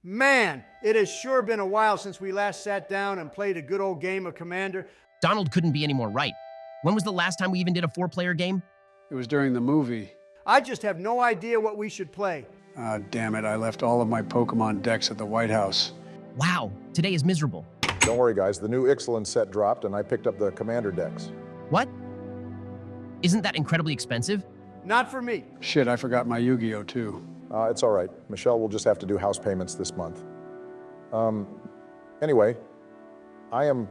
Man, it has sure been a while since we last sat down and played a good old game of Commander. Donald couldn't be any more right. When was the last time we even did a 4-player game? It was during the movie. I just have no idea what we should play. Damn it, I left all of my Pokemon decks at the White House. Wow, today is miserable. Don't worry, guys. The new Ixalan set dropped, and I picked up the Commander decks. What? Isn't that incredibly expensive? Not for me. Shit, I forgot my Yu-Gi-Oh! Too. It's all right. Michelle will just have to do house payments this month. Anyway, I am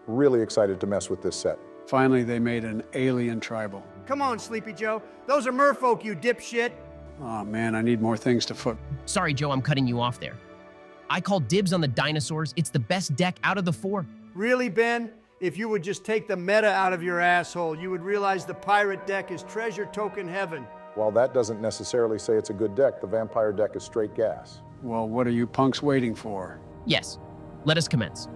really excited to mess with this set. Finally, they made an alien tribal. Come on, Sleepy Joe. Those are merfolk, you dipshit. Oh man, I need more things to foot. Sorry, Joe, I'm cutting you off there. I call dibs on the dinosaurs. It's the best deck out of the 4. Really, Ben? If you would just take the meta out of your asshole, you would realize the pirate deck is treasure token heaven. While that doesn't necessarily say it's a good deck, the vampire deck is straight gas. Well, what are you punks waiting for? Yes, let us commence.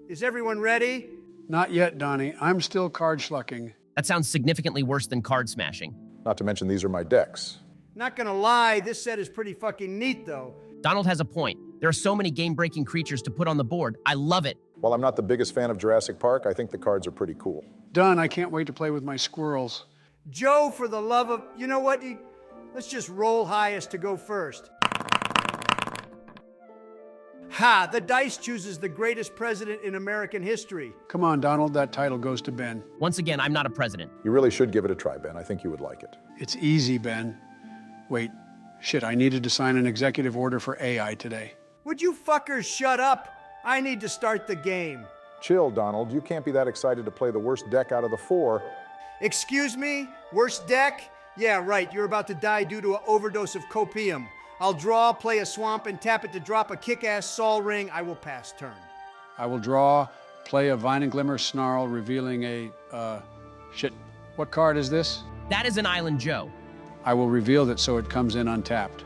Is everyone ready? Not yet, Donnie. I'm still card schlucking. That sounds significantly worse than card smashing. Not to mention these are my decks. Not gonna lie, this set is pretty fucking neat, though. Donald has a point. There are so many game-breaking creatures to put on the board. I love it. While I'm not the biggest fan of Jurassic Park, I think the cards are pretty cool. Done. I can't wait to play with my squirrels. Joe, for the love of... You know what? Let's just roll highest to go first. Ha! The dice chooses the greatest president in American history. Come on, Donald. That title goes to Ben. Once again, I'm not a president. You really should give it a try, Ben. I think you would like it. It's easy, Ben. Wait. Shit, I needed to sign an executive order for AI today. Would you fuckers shut up? I need to start the game. Chill, Donald. You can't be that excited to play the worst deck out of the 4. Excuse me? Worst deck? Yeah, right. You're about to die due to an overdose of copium. I'll draw, play a swamp, and tap it to drop a kick-ass Sol Ring. I will pass turn. I will draw, play a Vine and Glimmer Snarl, revealing a, shit. What card is this? That is an Island Joe. I will reveal that so it comes in untapped.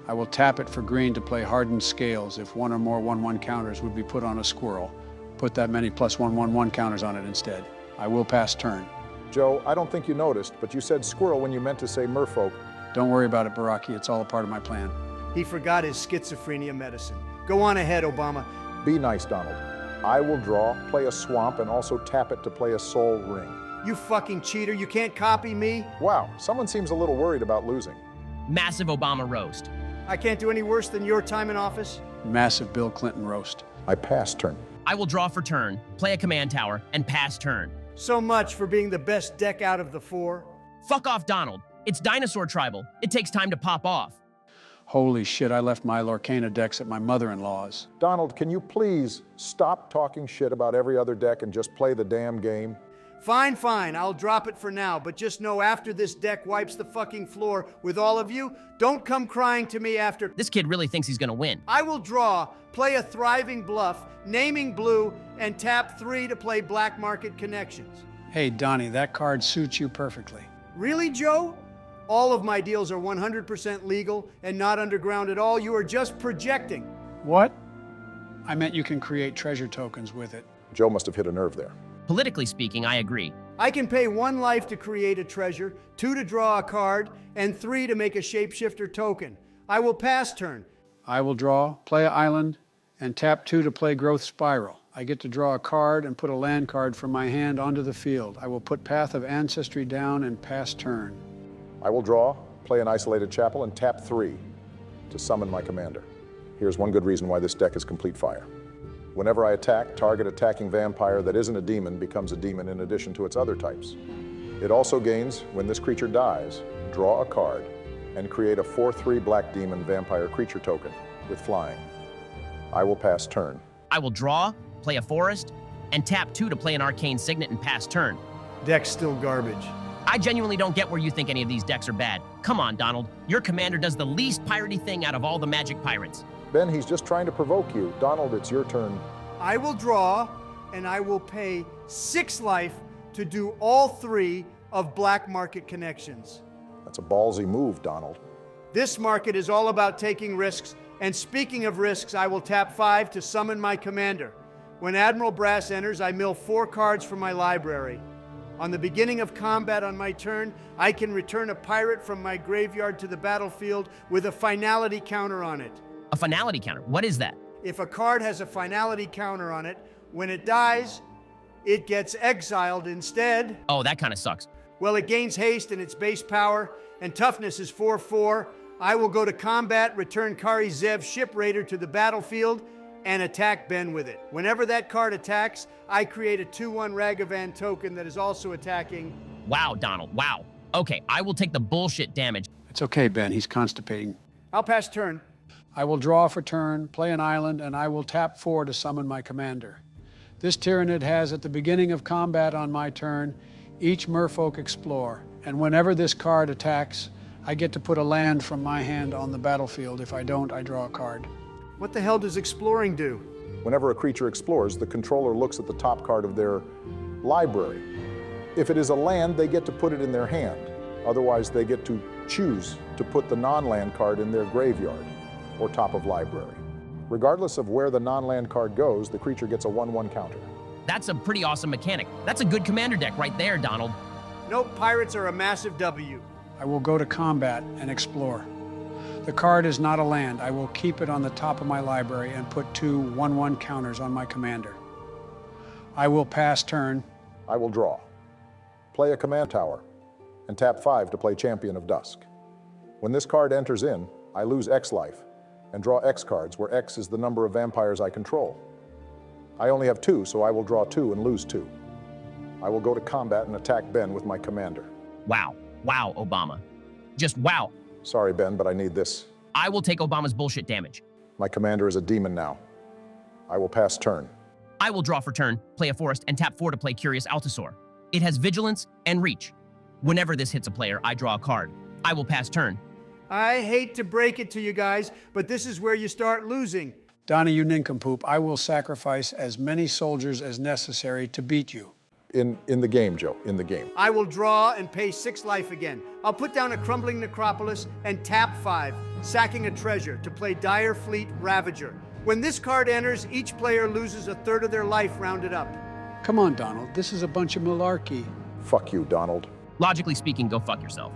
I will tap it for green to play Hardened Scales if one or more 1/1 counters would be put on a squirrel. Put that many plus 1/1/1 counters on it instead. I will pass turn. Joe, I don't think you noticed, but you said squirrel when you meant to say merfolk. Don't worry about it, Baraki. It's all a part of my plan. He forgot his schizophrenia medicine. Go on ahead, Obama. Be nice, Donald. I will draw, play a swamp, and also tap it to play a Sol Ring. You fucking cheater. You can't copy me. Wow, someone seems a little worried about losing. Massive Obama roast. I can't do any worse than your time in office. Massive Bill Clinton roast. I pass turn. I will draw for turn, play a command tower, and pass turn. So much for being the best deck out of the 4. Fuck off, Donald. It's dinosaur tribal. It takes time to pop off. Holy shit, I left my Lorcana decks at my mother-in-law's. Donald, can you please stop talking shit about every other deck and just play the damn game? Fine, fine. I'll drop it for now, but just know after this deck wipes the fucking floor with all of you, don't come crying to me after. This kid really thinks he's gonna win. I will draw, play a thriving bluff, naming blue, and tap 3 to play Black Market Connections. Hey, Donnie, that card suits you perfectly. Really, Joe? All of my deals are 100% legal and not underground at all. You are just projecting. What? I meant you can create treasure tokens with it. Joe must have hit a nerve there. Politically speaking, I agree. I can pay 1 life to create a treasure, 2 to draw a card, and 3 to make a shapeshifter token. I will pass turn. I will draw, play an island, and tap 2 to play Growth Spiral. I get to draw a card and put a land card from my hand onto the field. I will put Path of Ancestry down and pass turn. I will draw, play an isolated chapel, and tap 3 to summon my commander. Here's one good reason why this deck is complete fire. Whenever I attack, target attacking vampire that isn't a demon becomes a demon in addition to its other types. It also gains, when this creature dies, draw a card and create a 4/3 black demon vampire creature token with flying. I will pass turn. I will draw, play a forest, and tap 2 to play an arcane signet and pass turn. Deck's still garbage. I genuinely don't get where you think any of these decks are bad. Come on, Donald. Your commander does the least piratey thing out of all the magic pirates. Ben, he's just trying to provoke you. Donald, it's your turn. I will draw, and I will pay 6 life to do all 3 of Black Market Connections. That's a ballsy move, Donald. This market is all about taking risks, and speaking of risks, I will tap 5 to summon my commander. When Admiral Brass enters, I mill 4 cards from my library. On the beginning of combat on my turn, I can return a pirate from my graveyard to the battlefield with a finality counter on it. A finality counter. What is that? If a card has a finality counter on it, when it dies, it gets exiled instead. Oh, that kind of sucks. Well, it gains haste and its base power, and toughness is 4/4. I will go to combat, return Kari Zev Ship Raider to the battlefield, and attack Ben with it. Whenever that card attacks, I create a 2/1 Ragavan token that is also attacking. Wow, Donald, wow. Okay, I will take the bullshit damage. It's okay, Ben. He's constipating. I'll pass turn. I will draw for turn, play an island, and I will tap 4 to summon my commander. This Tyrannid has, at the beginning of combat on my turn, each merfolk explore, and whenever this card attacks, I get to put a land from my hand on the battlefield. If I don't, I draw a card. What the hell does exploring do? Whenever a creature explores, the controller looks at the top card of their library. If it is a land, they get to put it in their hand. Otherwise, they get to choose to put the non-land card in their graveyard or top of library. Regardless of where the non-land card goes, the creature gets a 1/1 counter. That's a pretty awesome mechanic. That's a good commander deck right there, Donald. Nope, pirates are a massive W. I will go to combat and explore. The card is not a land. I will keep it on the top of my library and put 2 1/1 counters on my commander. I will pass turn. I will draw, play a command tower, and tap 5 to play Champion of Dusk. When this card enters in, I lose X life and draw X cards, where X is the number of vampires I control. I only have 2, so I will draw 2 and lose 2. I will go to combat and attack Ben with my commander. Wow. Wow, Obama. Just wow. Sorry, Ben, but I need this. I will take Obama's bullshit damage. My commander is a demon now. I will pass turn. I will draw for turn, play a forest, and tap 4 to play Curious Altasaur. It has vigilance and reach. Whenever this hits a player, I draw a card. I will pass turn. I hate to break it to you guys, but this is where you start losing. Donnie, you nincompoop, I will sacrifice as many soldiers as necessary to beat you. In the game, Joe, in the game. I will draw and pay 6 life again. I'll put down a crumbling necropolis and tap 5, sacking a treasure to play Dire Fleet Ravager. When this card enters, each player loses a third of their life rounded up. Come on, Donald, this is a bunch of malarkey. Fuck you, Donald. Logically speaking, go fuck yourself.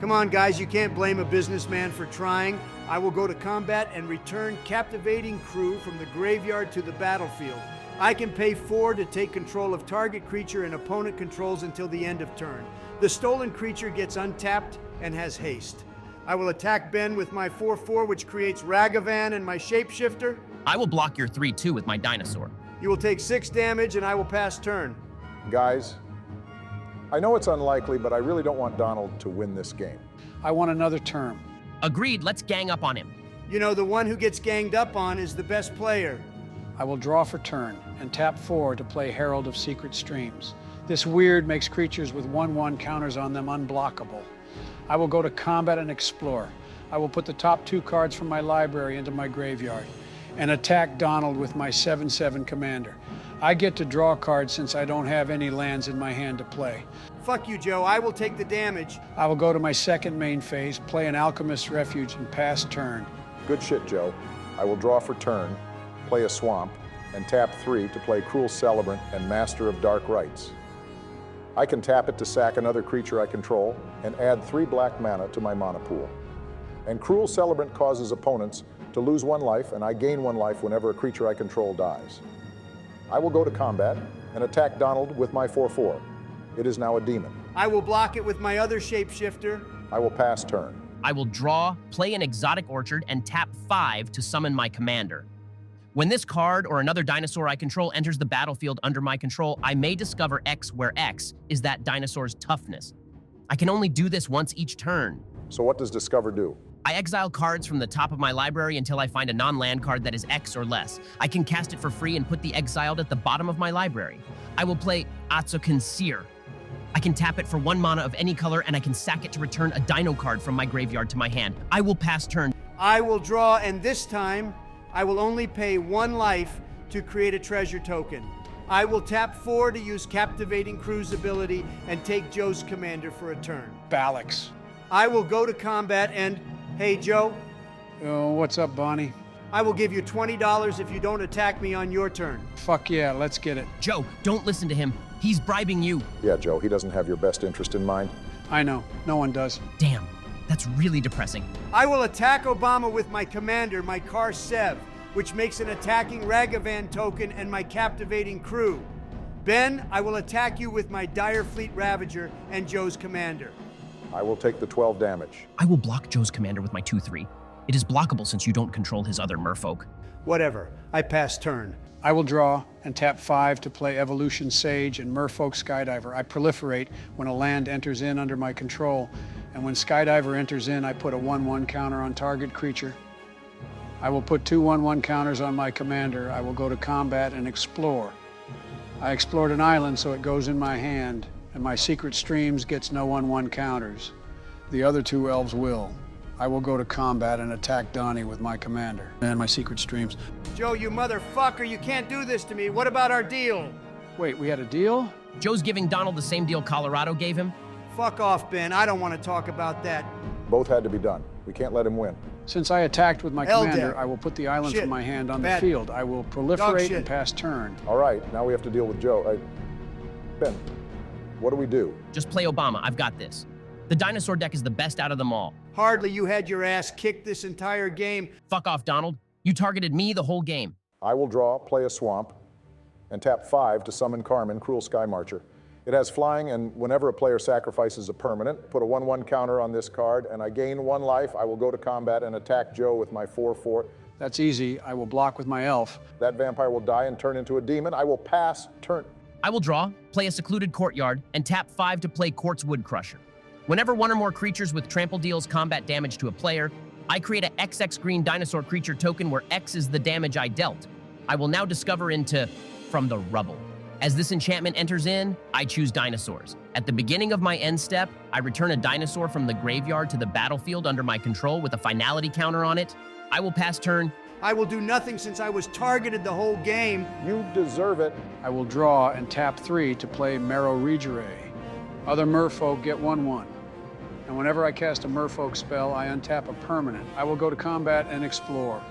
Come on, guys, you can't blame a businessman for trying. I will go to combat and return Captivating Crew from the graveyard to the battlefield. I can pay 4 to take control of target creature and opponent controls until the end of turn. The stolen creature gets untapped and has haste. I will attack Ben with my 4/4, which creates Ragavan and my Shapeshifter. I will block your 3/2 with my dinosaur. You will take 6 damage and I will pass turn. Guys, I know it's unlikely, but I really don't want Donald to win this game. I want another term. Agreed, let's gang up on him. You know, the one who gets ganged up on is the best player. I will draw for turn and tap 4 to play Herald of Secret Streams. This weird makes creatures with 1/1 counters on them unblockable. I will go to combat and explore. I will put the top 2 cards from my library into my graveyard and attack Donald with my 7/7 commander. I get to draw cards since I don't have any lands in my hand to play. Fuck you, Joe. I will take the damage. I will go to my second main phase, play an Alchemist's Refuge, and pass turn. Good shit, Joe. I will draw for turn, play a swamp, and tap 3 to play Cruel Celebrant and Master of Dark Rites. I can tap it to sack another creature I control and add 3 black mana to my mana pool. And Cruel Celebrant causes opponents to lose 1 life, and I gain 1 life whenever a creature I control dies. I will go to combat and attack Donald with my 4/4. It is now a demon. I will block it with my other Shapeshifter. I will pass turn. I will draw, play an Exotic Orchard, and tap 5 to summon my commander. When this card or another dinosaur I control enters the battlefield under my control, I may discover X, where X is that dinosaur's toughness. I can only do this once each turn. So what does Discover do? I exile cards from the top of my library until I find a non-land card that is X or less. I can cast it for free and put the exiled at the bottom of my library. I will play Atsukan Seer. I can tap it for 1 mana of any color, and I can sack it to return a dino card from my graveyard to my hand. I will pass turn. I will draw, and this time, I will only pay 1 life to create a treasure token. I will tap 4 to use Captivating Crew's ability and take Joe's commander for a turn. Balax. I will go to combat and, hey Joe, Oh, what's up, Bonnie? I will give you $20 if you don't attack me on your turn. Fuck yeah, let's get it. Joe, don't listen to him. He's bribing you. Yeah, Joe, he doesn't have your best interest in mind. I know, no one does. Damn, that's really depressing. I will attack Obama with my commander, my car Sev, which makes an attacking Ragavan token and my captivating crew. Ben, I will attack you with my Dire Fleet Ravager and Joe's commander. I will take the 12 damage. I will block Joe's commander with my 2-3. It is blockable since you don't control his other merfolk. Whatever, I pass turn. I will draw and tap 5 to play Evolution Sage and Merfolk Skydiver. I proliferate when a land enters in under my control, and when Skydiver enters in, I put a 1/1 counter on target creature. I will put 2 1/1 counters on my commander. I will go to combat and explore. I explored an island, so it goes in my hand, and my Secret Streams gets no 1/1 counters. The other 2 elves will. I will go to combat and attack Donnie with my commander and my Secret Streams. Joe, you motherfucker, you can't do this to me. What about our deal? Wait, we had a deal? Joe's giving Donald the same deal Colorado gave him? Fuck off, Ben. I don't want to talk about that. Both had to be done. We can't let him win. Since I attacked with my L-deck. commander, I will put the island Shit. from my hand on Bad. the field. I will Dog proliferate shit. and pass turn. All right, now we have to deal with Joe. Ben, what do we do? Just play Obama, I've got this. The dinosaur deck is the best out of them all. Hardly you had your ass kicked this entire game. Fuck off, Donald. You targeted me the whole game. I will draw, play a swamp, and tap 5 to summon Carmen, Cruel Sky Marcher. It has flying, and whenever a player sacrifices a permanent, put a 1/1 counter on this card, and I gain 1 life. I will go to combat and attack Joe with my 4/4. That's easy. I will block with my elf. That vampire will die and turn into a demon. I will pass turn. I will draw, play a secluded courtyard, and tap 5 to play Quartz Wood Crusher. Whenever one or more creatures with trample deals combat damage to a player, I create a XX green dinosaur creature token where X is the damage I dealt. I will now discover into From the Rubble. As this enchantment enters in, I choose dinosaurs. At the beginning of my end step, I return a dinosaur from the graveyard to the battlefield under my control with a finality counter on it. I will pass turn. I will do nothing since I was targeted the whole game. You deserve it. I will draw and tap 3 to play Marrow Regere. Other merfolk get 1/1. And whenever I cast a merfolk spell, I untap a permanent. I will go to combat and explore.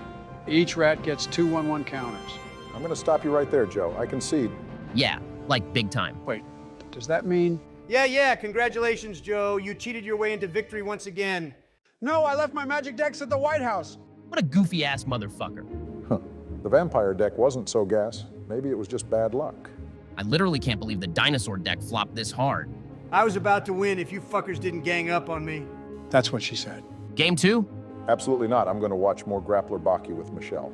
Each rat gets 2 1/1 counters. I'm going to stop you right there, Joe. I concede. Yeah, like big time. Wait, does that mean? Yeah, congratulations, Joe. You cheated your way into victory once again. No, I left my magic decks at the White House. What a goofy ass motherfucker. Huh. The vampire deck wasn't so gas. Maybe it was just bad luck. I literally can't believe the dinosaur deck flopped this hard. I was about to win if you fuckers didn't gang up on me. That's what she said. Game 2? Absolutely not. I'm going to watch more Grappler Baki with Michelle.